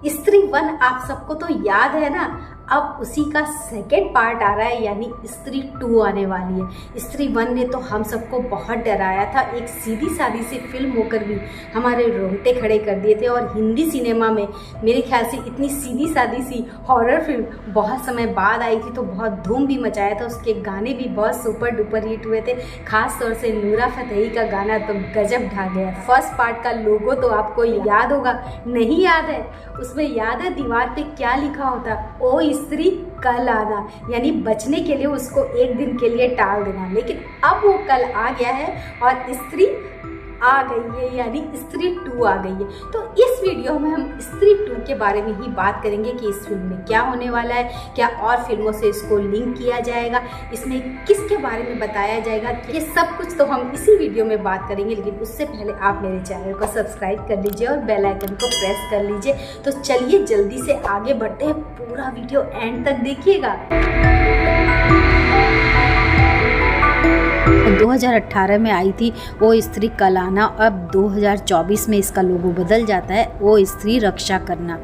स्त्री 1 आप सबको तो याद है ना, अब उसी का सेकेंड पार्ट आ रहा है, यानी स्त्री 2 आने वाली है। स्त्री 1 ने तो हम सबको बहुत डराया था, एक सीधी सादी सी फिल्म होकर भी हमारे रोंगटे खड़े कर दिए थे। और हिंदी सिनेमा में मेरे ख्याल से इतनी सीधी सादी सी हॉरर फिल्म बहुत समय बाद आई थी, तो बहुत धूम भी मचाया था। उसके गाने भी बहुत सुपर डुपर हिट हुए थे, खास तौर से नूरा फतेही का गाना तो गजब ढा गया। फर्स्ट पार्ट का लोगो तो आपको याद होगा, नहीं याद है? उसमें याद है दीवार पे क्या लिखा होता? ओ स्त्री कल आना, यानी बचने के लिए उसको एक दिन के लिए टाल देना। लेकिन अब वो कल आ गया है और स्त्री आ गई है, यानी स्त्री 2 आ गई है। तो इस वीडियो में हम स्त्री 2 के बारे में ही बात करेंगे कि इस फिल्म में क्या होने वाला है, क्या और फिल्मों से इसको लिंक किया जाएगा, इसमें किसके बारे में बताया जाएगा, ये सब कुछ तो हम इसी वीडियो में बात करेंगे। लेकिन उससे पहले आप मेरे चैनल को सब्सक्राइब कर लीजिए और बेल आइकन को प्रेस कर लीजिए। तो चलिए जल्दी से आगे बढ़ते हैं, पूरा वीडियो एंड तक देखिएगा। 2018 में आई थी वो स्त्री कल आना, अब 2024 में इसका लोगो बदल जाता है वो स्त्री रक्षा करना।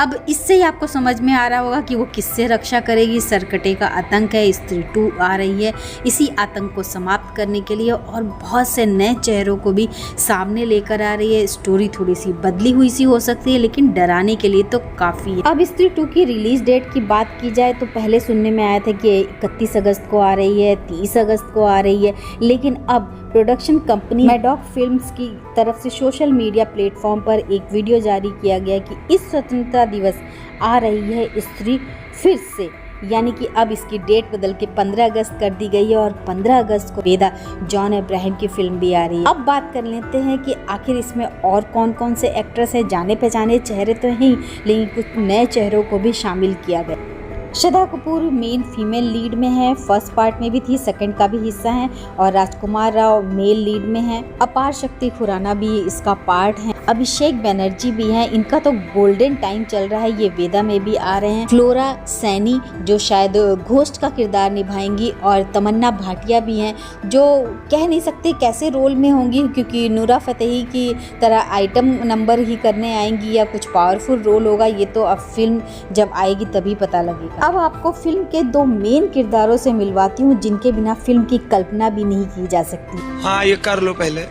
अब इससे ही आपको समझ में आ रहा होगा कि वो किससे रक्षा करेगी। सरकटे का आतंक है, स्त्री 2 आ रही है इसी आतंक को समाप्त करने के लिए, और बहुत से नए चेहरों को भी सामने लेकर आ रही है। स्टोरी थोड़ी सी बदली हुई सी हो सकती है, लेकिन डराने के लिए तो काफ़ी है। अब स्त्री 2 की रिलीज डेट की बात की जाए तो पहले सुनने में आया था कि 31 अगस्त को आ रही है, 30 अगस्त को आ रही है, लेकिन अब प्रोडक्शन कंपनी मैडॉक फिल्म्स की तरफ से सोशल मीडिया प्लेटफॉर्म पर एक वीडियो जारी किया गया कि इस स्वतंत्रता दिवस आ रही है स्त्री फिर से, यानी कि अब इसकी डेट बदल के 15 अगस्त कर दी गई है और 15 अगस्त को वेदा जॉन अब्राहम की फिल्म भी आ रही है। अब बात कर लेते हैं कि आखिर इसमें और कौन कौन से एक्ट्रेस हैं। जाने पहचाने चेहरे तो हैं, लेकिन कुछ नए चेहरों को भी शामिल किया गया। Shraddha Kapoor main female lead में है, फर्स्ट पार्ट में भी थी, सेकंड का भी हिस्सा है, और राजकुमार राव मेल लीड में है। अपार शक्ति खुराना भी इसका पार्ट है, अभिषेक बनर्जी भी है, इनका तो गोल्डन टाइम चल रहा है, ये वेदा में भी आ रहे हैं। फ्लोरा सैनी जो शायद घोस्ट का किरदार निभाएंगी, और तमन्ना भाटिया भी हैं जो कह नहीं सकते कैसे रोल में होंगी, क्योंकि नूरा फतेही की तरह आइटम नंबर ही करने आएंगी या कुछ पावरफुल रोल होगा, ये तो अब फिल्म जब आएगी तभी पता लगेगा। अब आपको फिल्म के 2 मेन किरदारों से मिलवाती हूँ जिनके बिना फिल्म की कल्पना भी नहीं की जा सकती। हाँ, ये कर लो पहले।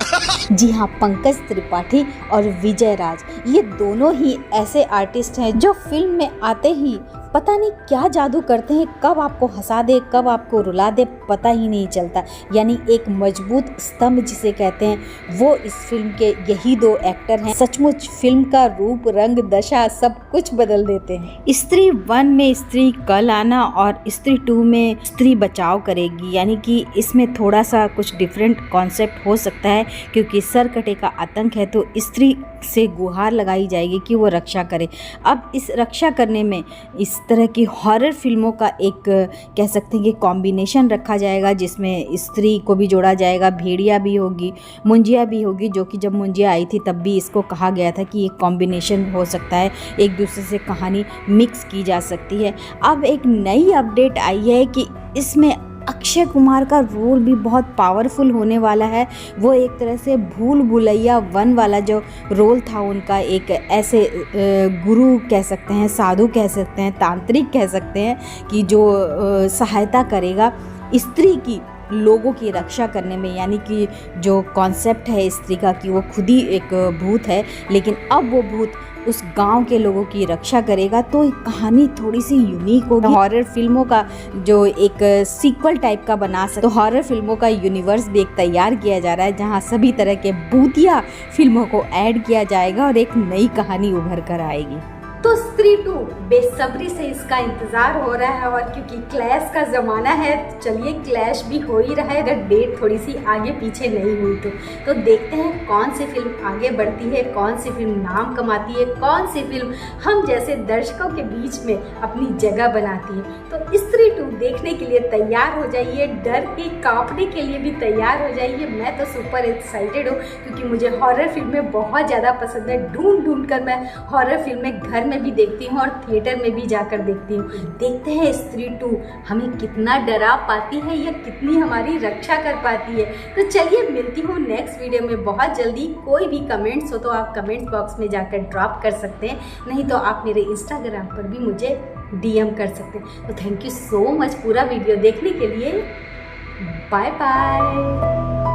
जी हाँ, पंकज त्रिपाठी और विजय राज, ये दोनों ही ऐसे आर्टिस्ट हैं जो फिल्म में आते ही पता नहीं क्या जादू करते हैं, कब आपको हंसा दे कब आपको रुला दे पता ही नहीं चलता। यानी एक मजबूत स्तंभ जिसे कहते हैं, वो इस फिल्म के यही 2 एक्टर हैं। सचमुच फिल्म का रूप रंग दशा सब कुछ बदल देते हैं। स्त्री 1 में स्त्री कल आना और स्त्री 2 में स्त्री बचाव करेगी, यानी कि इसमें थोड़ा सा कुछ डिफरेंट कॉन्सेप्ट हो सकता है, क्योंकि सरकटे का आतंक है तो स्त्री से गुहार लगाई जाएगी कि वो रक्षा करे। अब इस रक्षा करने में इस तरह की हॉरर फिल्मों का एक कह सकते हैं कि कॉम्बिनेशन रखा जाएगा, जिसमें स्त्री को भी जोड़ा जाएगा, भेड़िया भी होगी, मुंजिया भी होगी, जो कि जब मुंजिया आई थी तब भी इसको कहा गया था कि एक कॉम्बिनेशन हो सकता है, एक दूसरे से कहानी मिक्स की जा सकती है। अब एक नई अपडेट आई है कि इसमें अक्षय कुमार का रोल भी बहुत पावरफुल होने वाला है। वो एक तरह से भूल भुलैया 1 वाला जो रोल था उनका, एक ऐसे गुरु कह सकते हैं, साधु कह सकते हैं, तांत्रिक कह सकते हैं, कि जो सहायता करेगा स्त्री की लोगों की रक्षा करने में। यानी कि जो कॉन्सेप्ट है स्त्री का कि वो खुद ही एक भूत है, लेकिन अब वो भूत उस गांव के लोगों की रक्षा करेगा, तो कहानी थोड़ी सी यूनिक होगी। हॉरर फिल्मों का जो एक सीक्वल टाइप का बना सकते, तो हॉरर फिल्मों का यूनिवर्स भी एक तैयार किया जा रहा है, जहां सभी तरह के भूतिया फिल्मों को ऐड किया जाएगा और एक नई कहानी उभर कर आएगी। तो स्त्री 2 बेसब्री से इसका इंतज़ार हो रहा है, और क्योंकि क्लैश का ज़माना है, चलिए क्लैश भी हो ही रहा है अगर डेट थोड़ी सी आगे पीछे नहीं हुई तो देखते हैं कौन सी फिल्म आगे बढ़ती है, कौन सी फिल्म नाम कमाती है, कौन सी फिल्म हम जैसे दर्शकों के बीच में अपनी जगह बनाती है। तो स्त्री 2 देखने के लिए तैयार हो जाइए, डर के कांपने के लिए भी तैयार हो जाइए। मैं तो सुपर एक्साइटेड हूँ, क्योंकि मुझे हॉरर फिल्में बहुत ज़्यादा पसंद है। ढूंढ कर मैं हॉरर फिल्में घर में भी देखती हूँ और थिएटर में भी जाकर देखती हूँ। देखते हैं स्त्री 2 हमें कितना डरा पाती है या कितनी हमारी रक्षा कर पाती है। तो चलिए मिलती हूँ नेक्स्ट वीडियो में बहुत जल्दी। कोई भी कमेंट्स हो तो आप कमेंट्स बॉक्स में जाकर ड्रॉप कर सकते हैं, नहीं तो आप मेरे इंस्टाग्राम पर भी मुझे DM कर सकते हैं। तो थैंक यू सो मच पूरा वीडियो देखने के लिए। Bye bye.